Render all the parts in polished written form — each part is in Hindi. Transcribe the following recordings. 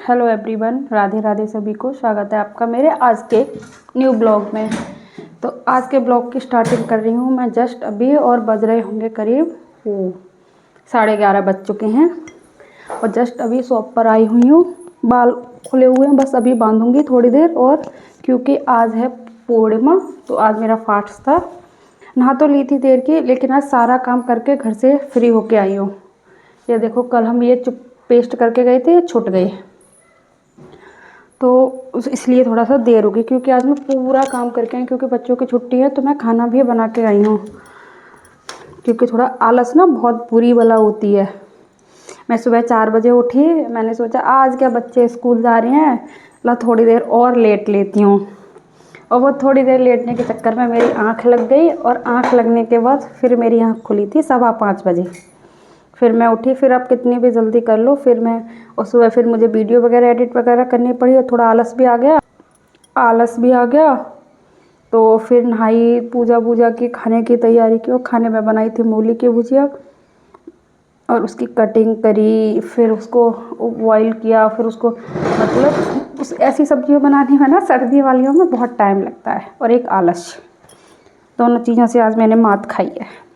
हेलो एवरीवन, राधे राधे सभी को। स्वागत है आपका मेरे आज के न्यू ब्लॉग में। तो आज के ब्लॉग की स्टार्टिंग कर रही हूँ मैं जस्ट अभी, और बज रहे होंगे करीब 11:30 बज चुके हैं। और जस्ट अभी शॉप पर आई हुई हूँ। बाल खुले हुए हैं, बस अभी बांधूंगी थोड़ी देर और, क्योंकि आज है पूर्णिमा। तो आज मेरा फास्ट था। नहा तो ली थी देर की, लेकिन आज सारा काम करके घर से फ्री होके आई हूँ। ये देखो, कल हम ये पेस्ट करके गए थे, ये छूट गए, तो इसलिए थोड़ा सा देर हो गई। क्योंकि आज मैं पूरा काम करके आई, क्योंकि बच्चों की छुट्टी है। तो मैं खाना भी बना के आई हूँ, क्योंकि थोड़ा आलस ना बहुत बुरी बला होती है। मैं सुबह 4 बजे उठी। मैंने सोचा आज क्या बच्चे स्कूल जा रहे हैं, ला थोड़ी देर और लेट लेती हूँ। और वो थोड़ी देर लेटने के चक्कर में मेरी आँख लग गई, और आँख लगने के बाद फिर मेरी आँख खुली थी 5:15 बजे। फिर मैं उठी। फिर आप कितनी भी जल्दी कर लो, फिर मैं, और सुबह फिर मुझे वीडियो वगैरह एडिट वगैरह करनी पड़ी, और थोड़ा आलस भी आ गया। तो फिर नहाई, पूजा की, खाने की तैयारी की। और खाने में बनाई थी मूली की भुजिया, और उसकी कटिंग करी, फिर उसको बॉईल किया, फिर उसको, मतलब उस ऐसी सब्जियों बनाने में ना, सर्दी वालियों में बहुत टाइम लगता है, और एक आलस, दोनों चीज़ों से आज मैंने मात खाई है।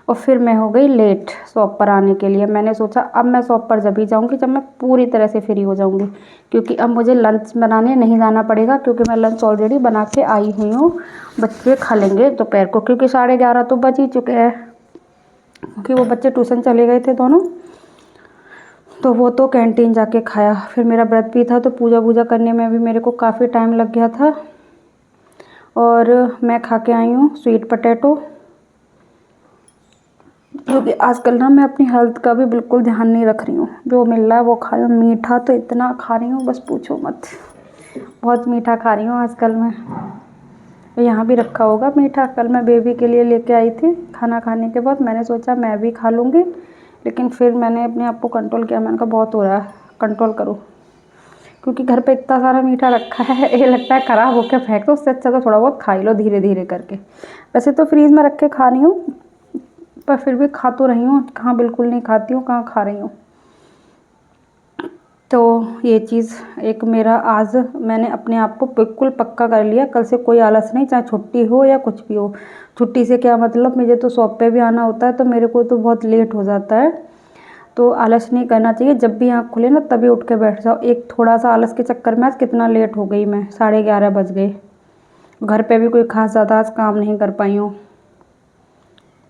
और फिर मैं हो गई लेट शॉप पर आने के लिए। मैंने सोचा अब मैं शॉप पर जब ही जाऊंगी जब मैं पूरी तरह से फ्री हो जाऊंगी, क्योंकि अब मुझे लंच बनाने नहीं जाना पड़ेगा, क्योंकि मैं लंच ऑलरेडी बना के आई हुई हूँ। बच्चे खा लेंगे दोपहर को, क्योंकि 11:30 तो बज ही चुके हैं, क्योंकि वो बच्चे ट्यूशन चले गए थे दोनों। तो वो तो कैंटीन जाके खाया। फिर मेरा व्रत भी था, तो पूजा करने में भी मेरे को काफ़ी टाइम लग गया था। और मैं खा के आई हूँ स्वीट पोटैटो, क्योंकि आजकल ना मैं अपनी हेल्थ का भी बिल्कुल ध्यान नहीं रख रही हूँ। जो मिल रहा है वो खा रही हूँ। मीठा तो इतना खा रही हूँ, बस पूछो मत। बहुत मीठा खा रही हूँ आजकल मैं। यहाँ भी रखा होगा मीठा, कल मैं बेबी के लिए लेके आई थी। खाना खाने के बाद मैंने सोचा मैं भी खा लूँगी, लेकिन फिर मैंने अपने आप को कंट्रोल किया। मैंने कहा बहुत हो रहा है, कंट्रोल करो, क्योंकि घर पे इतना सारा मीठा रखा है, ये लगता है ख़राब होकर फेंक दो। उससे अच्छा तो थोड़ा बहुत खा ही लो धीरे धीरे करके। वैसे तो फ्रीज़ में रख के खा रही हूँ, पर फिर भी खा तो रही हूँ। कहाँ बिल्कुल नहीं खाती हूँ, कहाँ खा रही हूँ। तो ये चीज़ एक मेरा आज मैंने अपने आप को बिल्कुल पक्का कर लिया, कल से कोई आलस नहीं, चाहे छुट्टी हो या कुछ भी हो। छुट्टी से क्या मतलब, मुझे तो शॉप पे भी आना होता है, तो मेरे को तो बहुत लेट हो जाता है। तो आलस नहीं करना चाहिए। जब भी आँख खुले ना, तभी उठ के बैठ जाओ। एक थोड़ा सा आलस के चक्कर में आज कितना लेट हो गई मैं, 11:30 बज गए। घर पे भी कोई खास ज़्यादा आज काम नहीं कर पाई हूँ।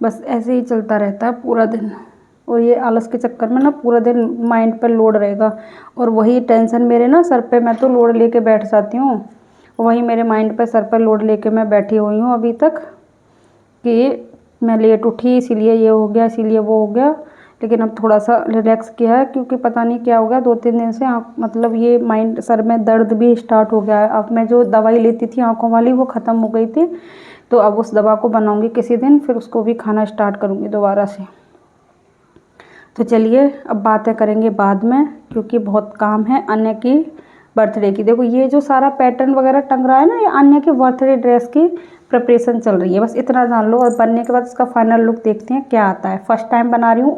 बस ऐसे ही चलता रहता है पूरा दिन। और ये आलस के चक्कर में ना पूरा दिन माइंड पर लोड रहेगा, और वही टेंशन मेरे ना सर पे, मैं तो लोड लेके बैठ जाती हूँ। वही मेरे माइंड पे, सर पर लोड लेके मैं बैठी हुई हूँ अभी तक, कि मैं लेट उठी इसीलिए ये हो गया, इसीलिए वो हो गया। लेकिन अब थोड़ा सा रिलैक्स किया है, क्योंकि पता नहीं क्या हो गया 2-3 दिन से मतलब ये माइंड, सर में दर्द भी स्टार्ट हो गया है। अब मैं जो दवाई लेती थी आँखों वाली, वो ख़त्म हो गई थी। तो अब उस दवा को बनाऊंगी किसी दिन, फिर उसको भी खाना स्टार्ट करूंगी दोबारा से। तो चलिए अब बातें करेंगे बाद में, क्योंकि बहुत काम है अन्य की बर्थडे की। देखो ये जो सारा पैटर्न वगैरह टंग रहा है ना, ये अन्य की बर्थडे ड्रेस की प्रिपरेशन चल रही है, बस इतना जान लो। और बनने के बाद इसका फाइनल लुक देखते हैं क्या आता है। फर्स्ट टाइम बना रही हूँ।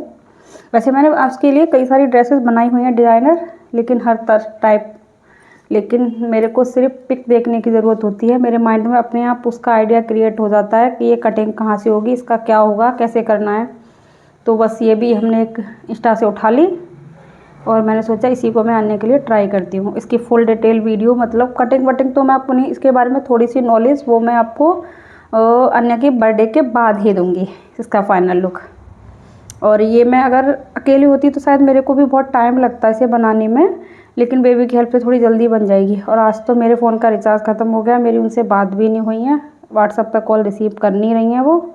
वैसे मैंने उसके लिए कई सारी ड्रेसेस बनाई हुई हैं डिज़ाइनर, लेकिन हर टाइप, लेकिन मेरे को सिर्फ पिक देखने की ज़रूरत होती है। मेरे माइंड में अपने आप उसका आइडिया क्रिएट हो जाता है कि ये कटिंग कहाँ से होगी, इसका क्या होगा, कैसे करना है। तो बस ये भी हमने एक इंस्टा से उठा ली, और मैंने सोचा इसी को मैं आने के लिए ट्राई करती हूँ। इसकी फुल डिटेल वीडियो, मतलब कटिंग वटिंग तो मैं अपनी इसके बारे में थोड़ी सी नॉलेज, वो मैं आपको अन्य के बर्थडे के बाद ही दूँगी, इसका फाइनल लुक। और ये मैं अगर अकेली होती तो शायद मेरे को भी बहुत टाइम लगता है इसे बनाने में, लेकिन बेबी की हेल्प से थोड़ी जल्दी बन जाएगी। और आज तो मेरे फ़ोन का रिचार्ज ख़त्म हो गया, मेरी उनसे बात भी नहीं हुई है, व्हाट्सएप पर कॉल रिसीव कर नहीं रही हैं वो।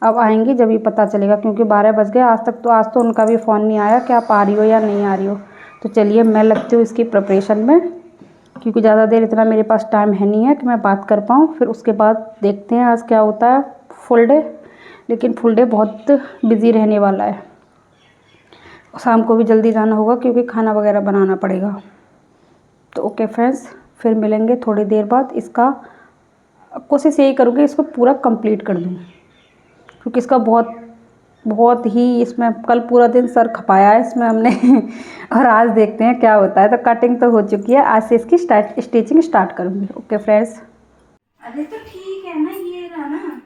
अब आएंगी जब ही पता चलेगा, क्योंकि 12 बज गए। आज तो उनका भी फ़ोन नहीं आया कि आप आ रही हो या नहीं आ रही हो। तो चलिए मैं लगती हूँ इसकी प्रिपरेशन में, क्योंकि ज़्यादा देर इतना मेरे पास टाइम है नहीं है कि मैं बात कर पाऊँ। फिर उसके बाद देखते हैं आज क्या होता है फुल डे। लेकिन फुल डे बहुत बिज़ी रहने वाला है। शाम को भी जल्दी जाना होगा, क्योंकि खाना वगैरह बनाना पड़ेगा। तो ओके फ्रेंड्स, फिर मिलेंगे थोड़ी देर बाद। इसका कोशिश यही करूँगी इसको पूरा कंप्लीट कर दूँ, क्योंकि इसका बहुत बहुत ही इसमें कल पूरा दिन सर खपाया है इसमें हमने और आज देखते हैं क्या होता है। तो कटिंग तो हो चुकी है, आज से इसकी स्टिचिंग स्टार्ट करूँगी। Okay friends. अरे तो ठीक है ना, ये रहा ना।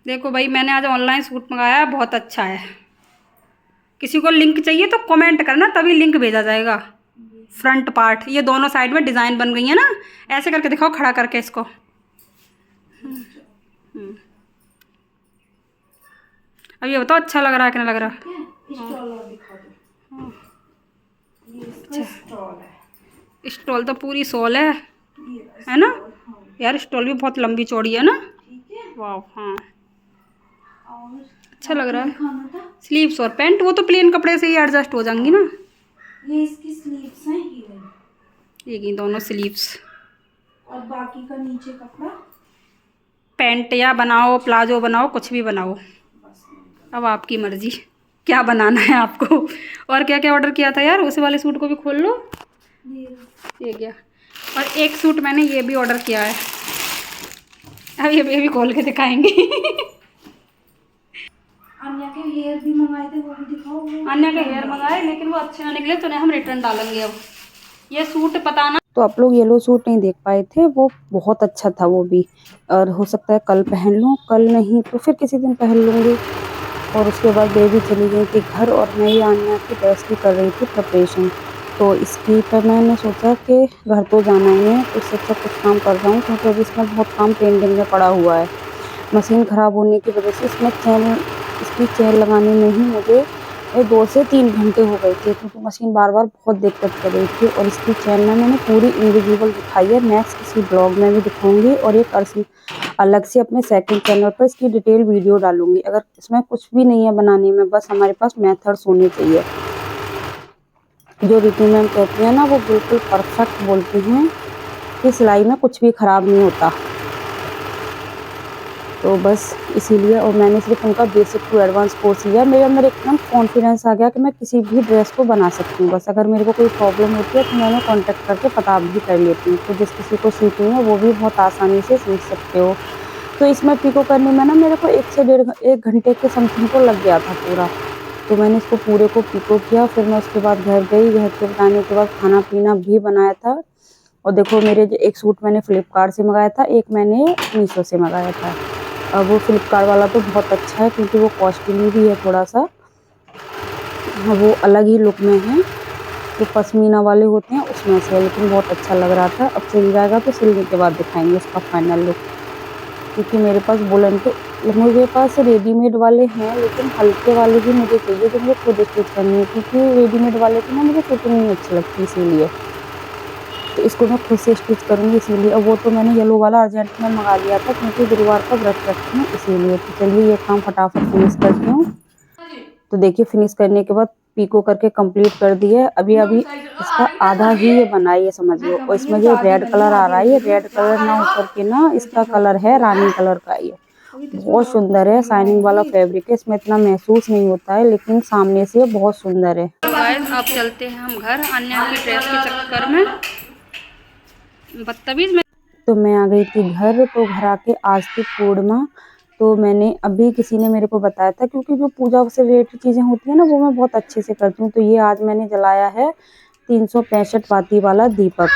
देखो भाई, मैंने आज ऑनलाइन सूट मंगाया है, बहुत अच्छा है। किसी को लिंक चाहिए तो कमेंट करना, तभी लिंक भेजा जाएगा। फ्रंट पार्ट, ये दोनों साइड में डिज़ाइन बन गई है ना, ऐसे करके दिखाओ, खड़ा करके इसको। अब ये बताओ अच्छा लग रहा है कि नहीं लग रहा? स्टॉल और दिखा दो। ये इसका स्टॉल है। स्टॉल तो पूरी सोल है ना यार? स्टॉल भी बहुत लंबी चौड़ी है ना? ठीक है। वाह, हाँ और अच्छा लग रहा है। दिखाना था। स्लीव्स और पैंट वो तो प्लेन कपड़े से ही एडजस्ट हो जाएंगी ना। ये इसकी स्लीव्स हैं, ये दोनों स्लीव्स। और बाकी का नीचे कपड़ा पैंट या बनाओ, प्लाजो बनाओ, कुछ भी बनाओ, अब आपकी मर्जी क्या बनाना है आपको। और क्या क्या ऑर्डर किया था यार? उस वाले सूट को भी खोल लो। ये क्या, और एक सूट मैंने ये भी ऑर्डर किया है, अब ये भी खोल के दिखाएंगे। अन्या के हेयर भी मंगाए थे, वो भी दिखाओ। अन्या के हेयर मंगाए, लेकिन वो अच्छे ना निकले तो नहीं, हम रिटर्न डालेंगे। अब ये सूट पता ना, तो आप लोग येलो सूट नहीं देख पाए थे, वो बहुत अच्छा था वो भी। और हो सकता है कल पहन लूँ, कल नहीं तो फिर किसी दिन पहन लूँगी। और उसके बाद बेबी चली गई थी घर, और मैं ही अन्या की ड्रेस की कर रही थी प्रिपरेशन। तो इसकी पर मैंने सोचा कि घर तो जाना ही है, तो इससे अच्छा कुछ काम कर रहा हूँ, क्योंकि अभी इसमें बहुत काम पेंडिंग में पड़ा हुआ है। मशीन ख़राब होने की वजह से इसकी चेन लगाने में ही मुझे 2 से 3 घंटे हो गए थे, क्योंकि मशीन बार बार बहुत दिक्कत कर रही थी। और इसकी चेन में मैंने पूरी इनविजिबल दिखाई है, नेक्स्ट किसी ब्लॉग में भी दिखाऊंगी, और एक अलग से अपने सेकंड चैनल पर इसकी डिटेल वीडियो डालूंगी। अगर इसमें कुछ भी नहीं है बनाने में, बस हमारे पास मेथड्स होने चाहिए। जो रिद्धि मैम कहती हैं ना, वो बिल्कुल परफेक्ट बोलती हैं कि सिलाई में कुछ भी ख़राब नहीं होता। तो बस इसीलिए, और मैंने सिर्फ उनका बेसिक टू एडवांस कोर्स लिया। मेरे अंदर एकदम कॉन्फिडेंस आ गया कि मैं किसी भी ड्रेस को बना सकती हूँ। बस अगर मेरे को कोई प्रॉब्लम होती है तो मैं उन्हें कॉन्टेक्ट करके पता भी कर लेती हूँ। तो जिस किसी को सीखनी है वो भी बहुत आसानी से सीख सकते हो। तो इसमें पिको करने में ना मेरे को 1 से 1.5 घंटे के समथिंग को लग गया था पूरा। तो मैंने इसको पूरे को पिको किया, फिर मैं उसके बाद घर गई। घर के आने के बाद खाना पीना भी बनाया था। और देखो, मेरे जो एक सूट मैंने फ्लिपकार्ट से मंगाया था, एक मैंने मीशो से मंगाया था। अब वो फ्लिपकार्ट वाला तो बहुत अच्छा है, क्योंकि वो कॉस्टली भी है थोड़ा सा, वो अलग ही लुक में है। जो पश्मीना वाले होते हैं उसमें से, लेकिन बहुत अच्छा लग रहा था। अब सिल जाएगा तो सिलने के बाद दिखाएंगे उसका फाइनल लुक, क्योंकि मेरे पास वुलन तो, मेरे पास रेडीमेड वाले हैं, लेकिन हल्के वाले भी मुझे चाहिए जो मुझे खुद स्टिच करनी है, क्योंकि रेडीमेड वाले की ना मुझे फिटिंग नहीं अच्छी लगती, इसीलिए तो इसको मैं खुद से स्टिच करूँगी इसीलिए। अब वो तो मैंने येलो वाला अर्जेंट में मंगा लिया था, क्योंकि गुरुवार का व्रत रखती हूँ इसीलिए। तो चलिए ये काम फटाफट फिनिश करती हूँ। तो देखिए, फिनिश करने के बाद पीको करके कंप्लीट कर दिया है। अभी इसका आधा ही ये बना है, ये समझ लो। और इसमें जो रेड कलर आ रहा है, ये रेड कलर ना होकर के ना, इसका कलर है रानी कलर का। ये बहुत सुंदर है, शाइनिंग वाला फैब्रिक है, इसमें इतना महसूस नहीं होता है, लेकिन सामने से बहुत सुंदर है। तो गाइस, अब चलते हैं हम घर, अन्या की ड्रेस के चक्कर में बदतमीज में। तो मैं आ गई थी घर। तो घर आके आज थी पूर्णिमा। तो मैंने अभी, किसी ने मेरे को बताया था, क्योंकि जो पूजा से रिलेटेड चीज़ें होती है ना, वो मैं बहुत अच्छे से करती हूँ। तो ये आज मैंने जलाया है 365 बाती वाला दीपक।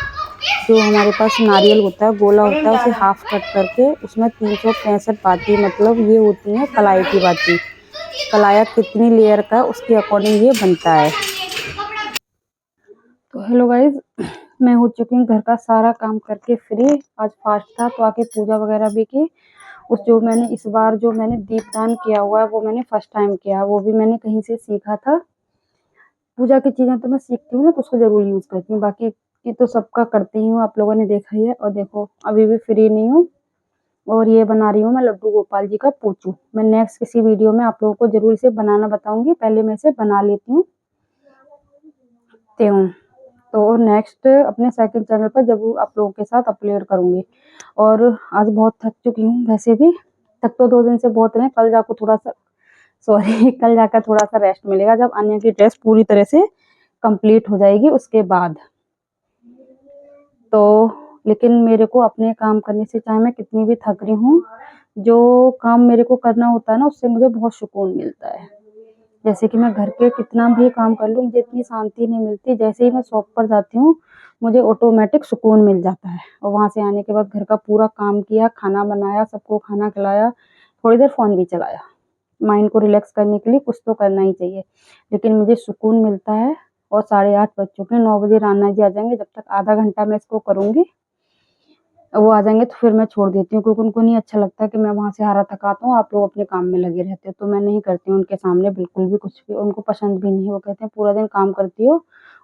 जो हमारे पास नारियल होता है, गोला होता है, उसे हाफ कट करके उसमें 365 बाती, मतलब ये होती है कलाई की बाती। कलाया कितनी लेयर का है उसके अकॉर्डिंग ये बनता है। तो हेलो गाइज, मैं हो चुकी हूँ घर का सारा काम करके फ्री। आज फास्ट था तो आके पूजा वगैरह भी की। जो मैंने इस बार जो मैंने दीपदान किया हुआ है, वो मैंने फर्स्ट टाइम किया, वो भी मैंने कहीं से सीखा था। पूजा की चीज़ें तो मैं सीखती हूँ ना, तो उसको जरूर यूज़ करती हूँ। बाकी की तो सबका करती ही हूँ, आप लोगों ने देखा ही है। और देखो, अभी भी फ्री नहीं हूँ, और ये बना रही हूँ मैं लड्डू गोपाल जी का पोचू। मैं नेक्स्ट किसी वीडियो में आप लोगों को जरूर इसे बनाना बताऊंगी, पहले मैं इसे बना लेती हूँ। तो नेक्स्ट अपने सेकंड चैनल पर जब आप लोगों के साथ अपलोड करूंगी। और आज बहुत थक चुकी हूँ, वैसे भी थक तो 2 दिन से बहुत रहे। कल जाकर थोड़ा सा, सॉरी, कल जाकर थोड़ा सा रेस्ट मिलेगा, जब अन्य की ड्रेस पूरी तरह से कंप्लीट हो जाएगी उसके बाद। तो लेकिन मेरे को अपने काम करने से, चाहे मैं कितनी भी थक रही हूँ, जो काम मेरे को करना होता है ना, उससे मुझे बहुत सुकून मिलता है। जैसे कि मैं घर पे कितना भी काम कर लूँ, मुझे इतनी शांति नहीं मिलती। जैसे ही मैं शॉप पर जाती हूँ, मुझे ऑटोमेटिक सुकून मिल जाता है। और वहाँ से आने के बाद घर का पूरा काम किया, खाना बनाया, सबको खाना खिलाया, थोड़ी देर फ़ोन भी चलाया। माइंड को रिलैक्स करने के लिए कुछ तो करना ही चाहिए, लेकिन मुझे सुकून मिलता है। और 8:30 बज चुके हैं, 9 बजे राना जी आ जाएंगे। जब तक आधा घंटा मैं इसको करूँगी, वो आ जाएंगे तो फिर मैं छोड़ देती हूँ, क्योंकि उनको नहीं अच्छा लगता कि मैं वहाँ से हारा थका आता हूँ, आप लोग अपने काम में लगे रहते हो। तो मैं नहीं करती हूँ उनके सामने बिल्कुल भी कुछ भी, उनको पसंद भी नहीं है। वो कहते हैं पूरा दिन काम करती हो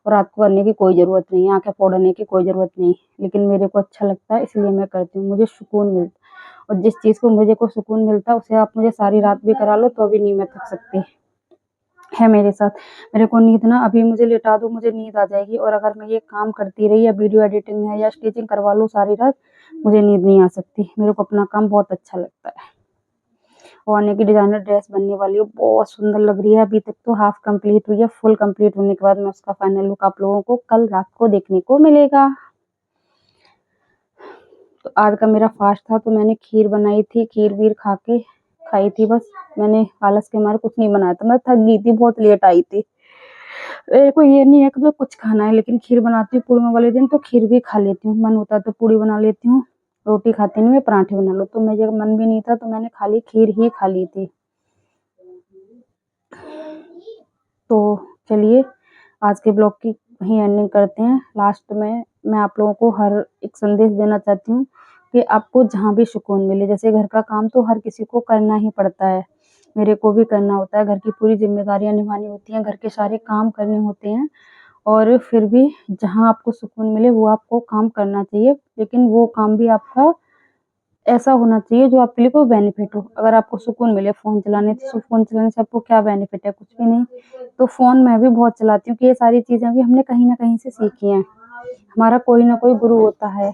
और रात को करने की कोई ज़रूरत नहीं है, आँखें फोड़ने की कोई ज़रूरत नहीं। लेकिन मेरे को अच्छा लगता है, इसलिए मैं करती हूँ, मुझे सुकून मिलता है। और जिस चीज़ को मुझे को सुकून मिलता है, उसे आप मुझे सारी रात भी करा लो तो भी नहीं मैं थक सकती। है मेरे साथ। मेरे को नींद ना, अभी मुझे लेटा दो, मुझे नींद आ जाएगी। और अगर मैं ये काम करती रही, या वीडियो एडिटिंग है या स्टिचिंग करवा लूँ सारी रात, मुझे नींद नहीं आ सकती। मेरे को अपना काम बहुत अच्छा लगता है। और आने की डिज़ाइनर ड्रेस बनने वाली है, बहुत सुंदर लग रही है। अभी तक तो हाफ कंप्लीट हुई है, फुल कंप्लीट होने के बाद में उसका फाइनल लुक आप लोगों को कल रात को देखने को मिलेगा। तो आज का मेरा फास्ट था, तो मैंने खीर बनाई थी, खीर वीर खा के खाई थी बस। मैंने आलस के मारे कुछ नहीं बनाया था, मैं थक गई थी, बहुत लेट आई थी। मेरे को ये नहीं है कि मैं कुछ खाना है, लेकिन खीर बनाती हूँ पूर्णिमा वाले दिन, तो खीर भी खा लेती हूँ। मन होता है तो पूड़ी बना लेती हूँ, रोटी खाती नहीं मैं, पराठे बना लो। तो मुझे मन भी नहीं था, तो मैंने खाली खीर ही खा ली थी। तो चलिए, आज के ब्लॉग की वहीं एंडिंग करते हैं। लास्ट में मैं आप लोगों को हर एक संदेश देना चाहती हूँ कि आपको जहाँ भी सुकून मिले, जैसे घर का काम तो हर किसी को करना ही पड़ता है, मेरे को भी करना होता है। घर की पूरी जिम्मेदारियां निभानी होती हैं, घर के सारे काम करने होते हैं। और फिर भी जहाँ आपको सुकून मिले वो आपको काम करना चाहिए, लेकिन वो काम भी आपका ऐसा होना चाहिए जो आपके लिए कोई बेनिफिट हो। अगर आपको सुकून मिले फ़ोन चलाने से, तो फ़ोन चलाने से आपको क्या बेनिफिट है? कुछ भी नहीं। तो फ़ोन मैं भी बहुत चलाती हूँ, कि ये सारी चीज़ें भी हमने कहीं न कहीं से सीखी हैं। हमारा कोई ना कोई गुरु होता है।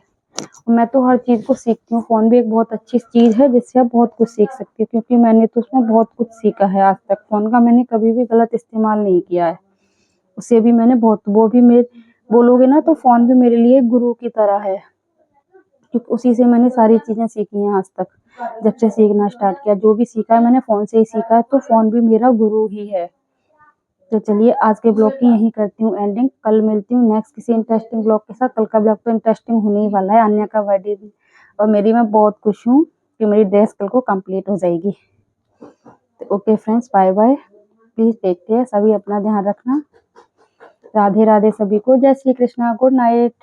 मैं तो हर चीज़ को सीखती हूँ। फ़ोन भी एक बहुत अच्छी चीज़ है, जिससे आप बहुत कुछ सीख सकती हो, क्योंकि मैंने तो उसमें बहुत कुछ सीखा है आज तक। फ़ोन का मैंने कभी भी गलत इस्तेमाल नहीं किया है। उसे भी मैंने बहुत, वो भी मेरे, बोलोगे ना तो फ़ोन भी मेरे लिए गुरु की तरह है, क्योंकि उसी से मैंने सारी चीज़ें सीखी हैं आज तक। जब से सीखना स्टार्ट किया, जो भी सीखा है मैंने फ़ोन से ही सीखा है, तो फ़ोन भी मेरा गुरु ही है। तो चलिए, आज के ब्लॉग की यहीं करती हूँ एंडिंग। कल मिलती हूँ नेक्स्ट किसी इंटरेस्टिंग ब्लॉग के साथ। कल का ब्लॉग तो इंटरेस्टिंग होने ही वाला है, अन्या का बर्थडे भी। और मैं बहुत खुश हूँ कि मेरी ड्रेस कल को कंप्लीट हो जाएगी। तो okay friends, bye bye, please take care, सभी अपना ध्यान रखना। राधे राधे सभी को, जय श्री कृष्णा, गुड नाइट।